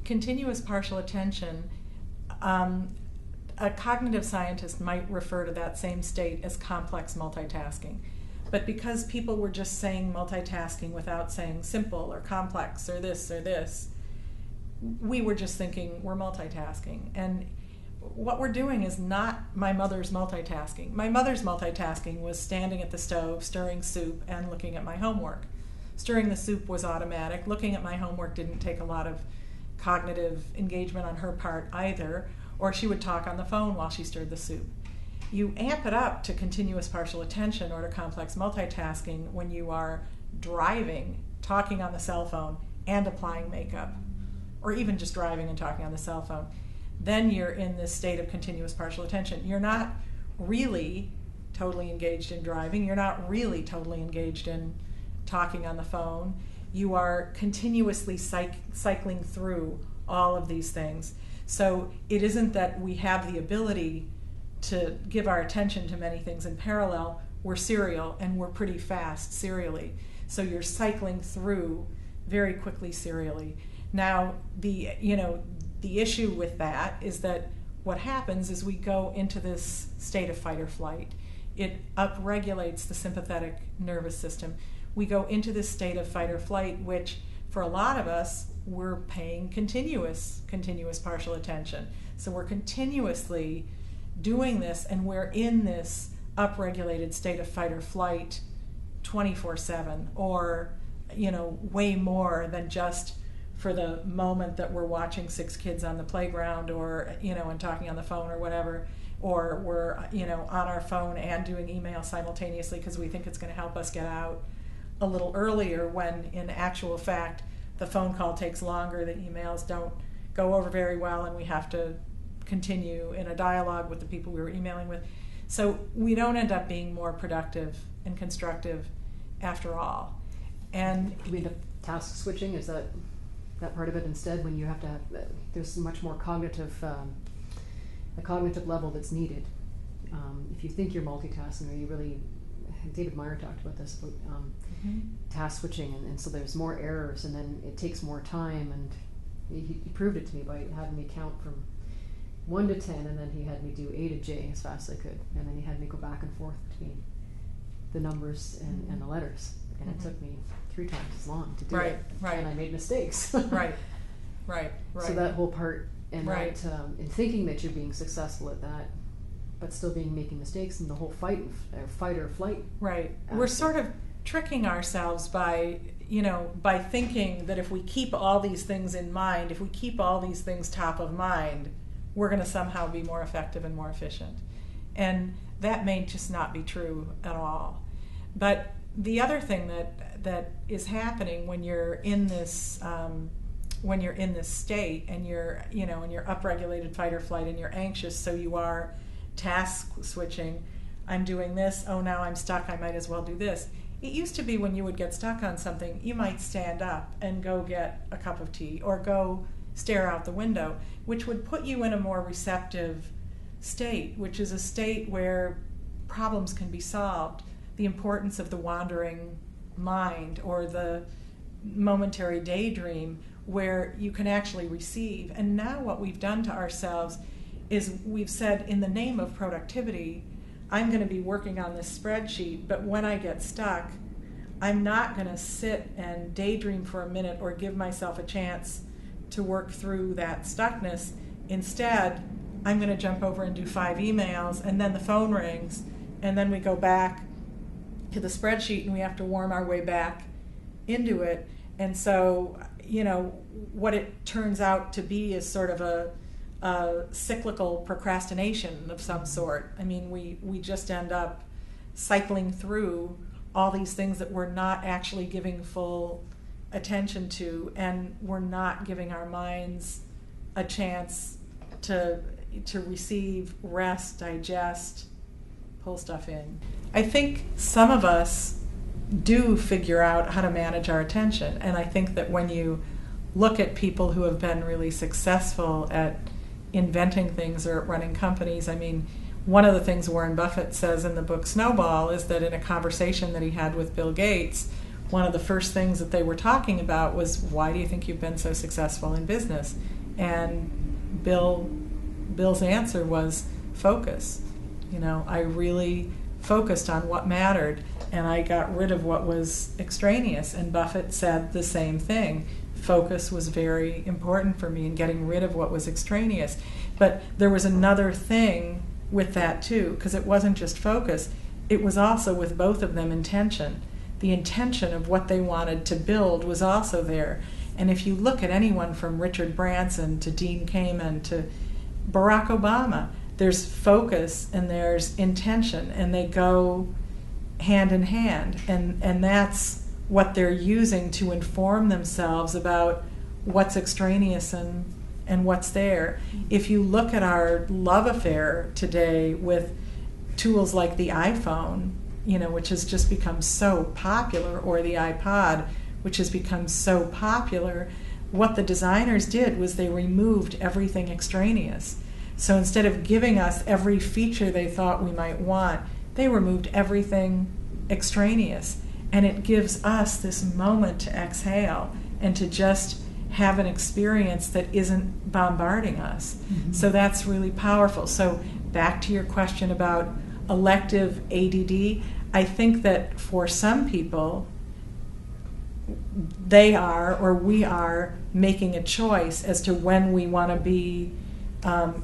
continuous partial attention, a cognitive scientist might refer to that same state as complex multitasking. But because people were just saying multitasking without saying simple or complex or this, we were just thinking we're multitasking. And what we're doing is not my mother's multitasking. My mother's multitasking was standing at the stove, stirring soup, and looking at my homework. Stirring the soup was automatic. Looking at my homework didn't take a lot of cognitive engagement on her part either, or she would talk on the phone while she stirred the soup. You amp it up to continuous partial attention or to complex multitasking when you are driving, talking on the cell phone, and applying makeup, or even just driving and talking on the cell phone. Then you're in this state of continuous partial attention. You're not really totally engaged in driving. You're not really totally engaged in talking on the phone. You are continuously cycling through all of these things. So it isn't that we have the ability to give our attention to many things in parallel. We're serial, and we're pretty fast serially. So you're cycling through very quickly serially. Now, the issue with that is that what happens is we go into this state of fight or flight. It upregulates the sympathetic nervous system. We go into this state of fight or flight, which for a lot of us, we're paying continuous partial attention. So we're continuously doing this, and we're in this upregulated state of fight or flight 24/7, or way more than just for the moment that we're watching 6 kids on the playground, or and talking on the phone or whatever, or we're on our phone and doing email simultaneously because we think it's going to help us get out a little earlier, when in actual fact the phone call takes longer, the emails don't go over very well, and we have to continue in a dialogue with the people we were emailing with. So we don't end up being more productive and constructive after all. And you mean the task switching, is that part of it instead, when you have to have, there's much more cognitive, a cognitive level that's needed. If you think you're multitasking, or you really, David Meyer talked about this, about task switching, and so there's more errors, and then it takes more time, and he proved it to me by having me count from 1 to 10, and then he had me do A to J as fast as I could, and then he had me go back and forth between the numbers and the letters, and it took me 3 times as long to do it, and I made mistakes. Right. So that whole part, and that, in thinking that you're being successful at that, but still making mistakes, and the whole fight or flight. Right. We're sort of tricking ourselves by thinking that if we keep all these things in mind, if we keep all these things top of mind, we're going to somehow be more effective and more efficient. And that may just not be true at all. But the other thing that is happening when you're in this state, and you're and you're upregulated fight or flight, and you're anxious, so you are task switching. I'm doing this, oh, now I'm stuck, I might as well do this. It used to be when you would get stuck on something, you might stand up and go get a cup of tea, or go stare out the window, which would put you in a more receptive state, which is a state where problems can be solved. The importance of the wandering mind, or the momentary daydream, where you can actually receive. And now what we've done to ourselves is we've said, in the name of productivity, I'm going to be working on this spreadsheet, but when I get stuck, I'm not going to sit and daydream for a minute or give myself a chance to work through that stuckness. Instead, I'm going to jump over and do 5 emails, and then the phone rings, and then we go back to the spreadsheet, and we have to warm our way back into it. And so, what it turns out to be is sort of a cyclical procrastination of some sort. I mean, we just end up cycling through all these things that we're not actually giving full attention to, and we're not giving our minds a chance to receive, rest, digest, pull stuff in. I think some of us do figure out how to manage our attention, and I think that when you look at people who have been really successful at inventing things or at running companies, I mean, one of the things Warren Buffett says in the book Snowball is that in a conversation that he had with Bill Gates, one of the first things that they were talking about was, why do you think you've been so successful in business? And Bill's answer was focus. I really focused on what mattered, and I got rid of what was extraneous. And Buffett said the same thing. Focus was very important for me in getting rid of what was extraneous. But there was another thing with that too, because it wasn't just focus, it was also with both of them intention. The intention of what they wanted to build was also there. And if you look at anyone from Richard Branson to Dean Kamen to Barack Obama, there's focus and there's intention, and they go hand in hand. And that's what they're using to inform themselves about what's extraneous and what's there. If you look at our love affair today with tools like the iPhone, which has just become so popular, or the iPod, which has become so popular, what the designers did was they removed everything extraneous. So instead of giving us every feature they thought we might want, they removed everything extraneous. And it gives us this moment to exhale and to just have an experience that isn't bombarding us. Mm-hmm. So that's really powerful. So back to your question about elective ADD, I think that for some people, they are, or we are, making a choice as to when we want to be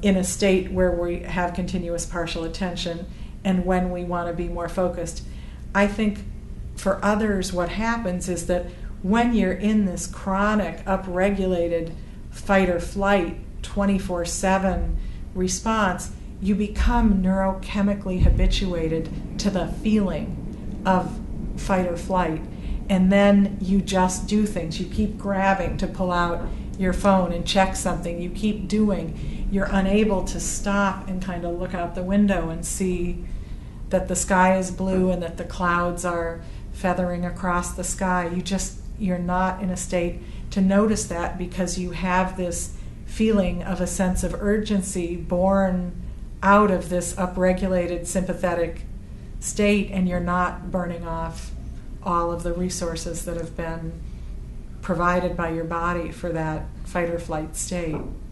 in a state where we have continuous partial attention and when we want to be more focused. I think for others what happens is that when you're in this chronic, upregulated fight or flight 24/7 response, you become neurochemically habituated to the feeling of fight or flight. And then you just do things. You keep grabbing to pull out your phone and check something. You keep doing. You're unable to stop and kind of look out the window and see that the sky is blue and that the clouds are feathering across the sky. You're not in a state to notice that, because you have this feeling of a sense of urgency born out of this upregulated sympathetic state, and you're not burning off all of the resources that have been provided by your body for that fight or flight state.